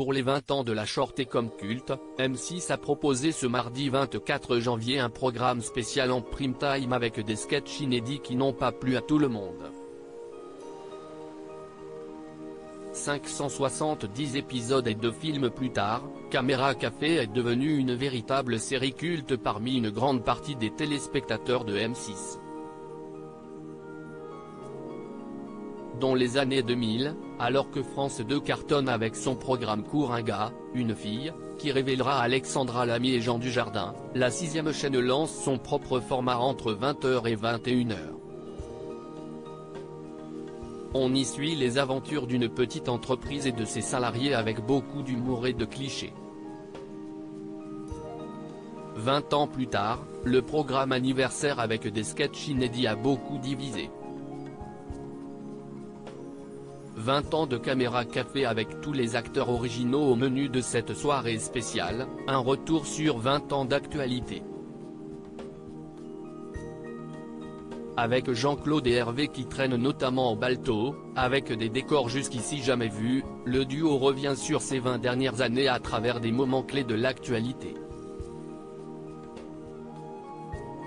Pour les 20 ans de la short-com culte, M6 a proposé ce mardi 24 janvier un programme spécial en prime time avec des sketchs inédits qui n'ont pas plu à tout le monde. 570 épisodes et 2 films plus tard, Caméra Café est devenue une véritable série culte parmi une grande partie des téléspectateurs de M6. Dans les années 2000, alors que France 2 cartonne avec son programme Court un gars, une fille, qui révélera Alexandra Lamy et Jean Dujardin, la 6e chaîne lance son propre format entre 20h et 21h. On y suit les aventures d'une petite entreprise et de ses salariés avec beaucoup d'humour et de clichés. 20 ans plus tard, le programme anniversaire avec des sketchs inédits a beaucoup divisé. 20 ans de Caméra Café avec tous les acteurs originaux au menu de cette soirée spéciale, un retour sur 20 ans d'actualité. Avec Jean-Claude et Hervé qui traînent notamment au Balto, avec des décors jusqu'ici jamais vus, le duo revient sur ces 20 dernières années à travers des moments clés de l'actualité.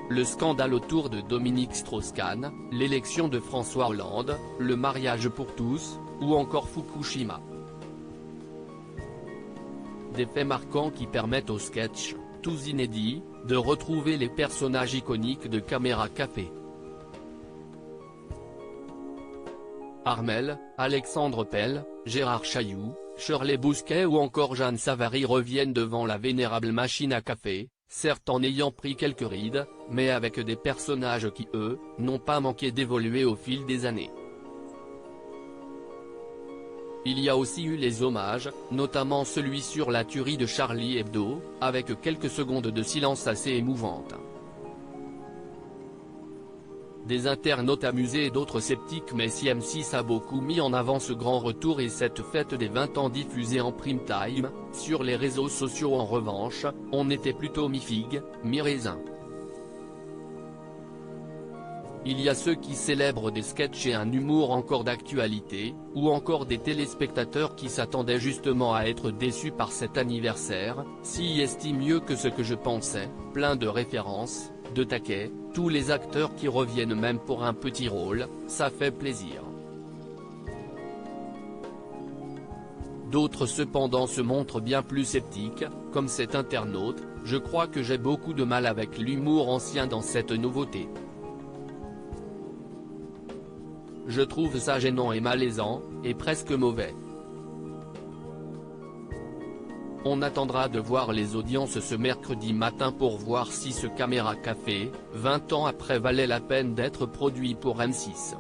Le scandale autour de Dominique Strauss-Kahn, l'élection de François Hollande, le mariage pour tous, ou encore Fukushima. Des faits marquants qui permettent aux sketchs, tous inédits, de retrouver les personnages iconiques de Caméra Café. Armelle, Alexandre Pell, Gérard Chailloux, Shirley Bousquet ou encore Jeanne Savary reviennent devant la vénérable machine à café, certes en ayant pris quelques rides, mais avec des personnages qui eux, n'ont pas manqué d'évoluer au fil des années. Il y a aussi eu les hommages, notamment celui sur la tuerie de Charlie Hebdo, avec quelques secondes de silence assez émouvantes. Des internautes amusés et d'autres sceptiques, mais si M6 a beaucoup mis en avant ce grand retour et cette fête des 20 ans diffusée en prime time, sur les réseaux sociaux en revanche, on était plutôt mi-figue, mi-raisin. Il y a ceux qui célèbrent des sketchs et un humour encore d'actualité, ou encore des téléspectateurs qui s'attendaient justement à être déçus par cet anniversaire, s'y estiment mieux que ce que je pensais, plein de références, de taquets, tous les acteurs qui reviennent même pour un petit rôle, ça fait plaisir. D'autres cependant se montrent bien plus sceptiques, comme cet internaute, je crois que j'ai beaucoup de mal avec l'humour ancien dans cette nouveauté. Je trouve ça gênant et malaisant, et presque mauvais. On attendra de voir les audiences ce mercredi matin pour voir si ce Caméra Café, 20 ans après valait la peine d'être produit pour M6.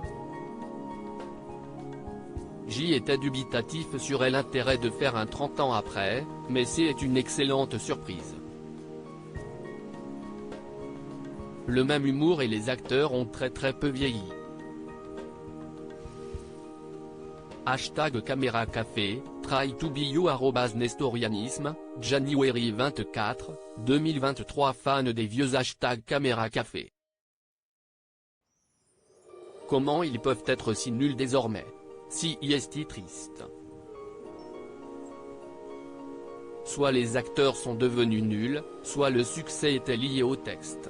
J'y étais dubitatif sur l'intérêt de faire un 30 ans après, mais c'est une excellente surprise. Le même humour et les acteurs ont très peu vieilli. Hashtag Caméra Café, try to be you @nestorianisme, January 24, 2023. Fan des vieux hashtags Caméra Café. Comment ils peuvent être si nuls désormais? Si est triste. Soit les acteurs sont devenus nuls, soit le succès était lié au texte.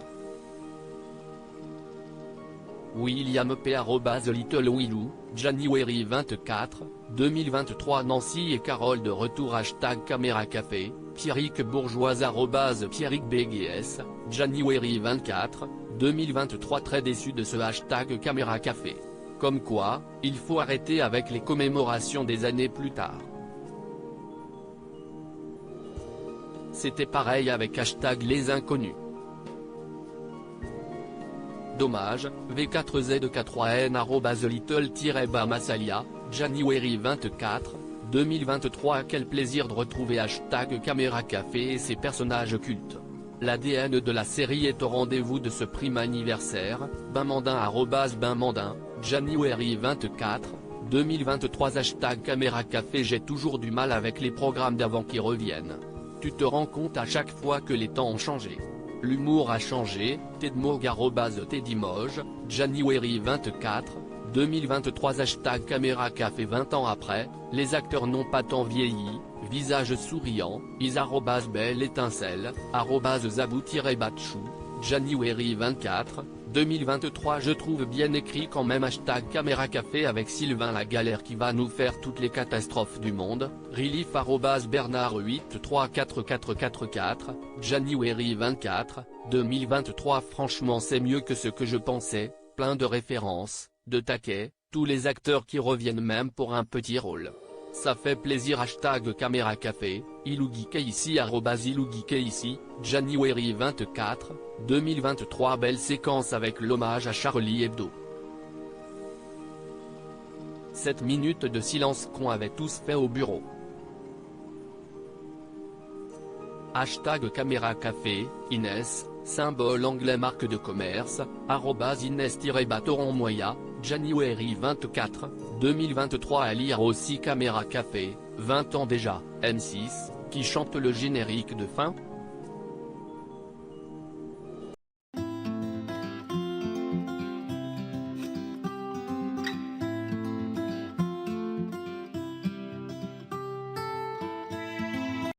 William P. @Little Willou, January 24, 2023. Nancy et Carole de retour hashtag Caméra Café, Pierrick Bourgeois @Pierrick BGS, January 24, 2023. Très déçu de ce hashtag Caméra Café. Comme quoi, il faut arrêter avec les commémorations des années plus tard. C'était pareil avec hashtag Les Inconnus. Dommage, V4Z4N @Little-Massalia, January 24, 2023. Quel plaisir de retrouver hashtag Caméra Café et ses personnages cultes. L'ADN de la série est au rendez-vous de ce prime anniversaire, Benmandin @Benmandin, January 24, 2023. Hashtag Caméra Café. J'ai toujours du mal avec les programmes d'avant qui reviennent. Tu te rends compte à chaque fois que les temps ont changé. L'humour a changé, Tedmog @Teddymoge, January 24, 2023. Hashtag Caméra Café. 20 ans après, les acteurs n'ont pas tant vieilli, visage souriant, is @belle étincelle, @zabou-batchou, January24, 2023. Je trouve bien écrit quand même #caméra café avec Sylvain la galère qui va nous faire toutes les catastrophes du monde, relief @Bernard834444, January24, 2023. Franchement c'est mieux que ce que je pensais, plein de références, de taquets, tous les acteurs qui reviennent même pour un petit rôle. Ça fait plaisir. #caméra café, ilougeek ici @ilougeek ici, January24, 2023. Belle séquence avec l'hommage à Charlie Hebdo. 7 minutes de silence qu'on avait tous fait au bureau. #caméra café, Inès, symbole anglais marque de commerce, @Inès-Batoron-Moya, January24, 2023. À lire aussi Caméra café, 20 ans déjà, M6, qui chante le générique de fin.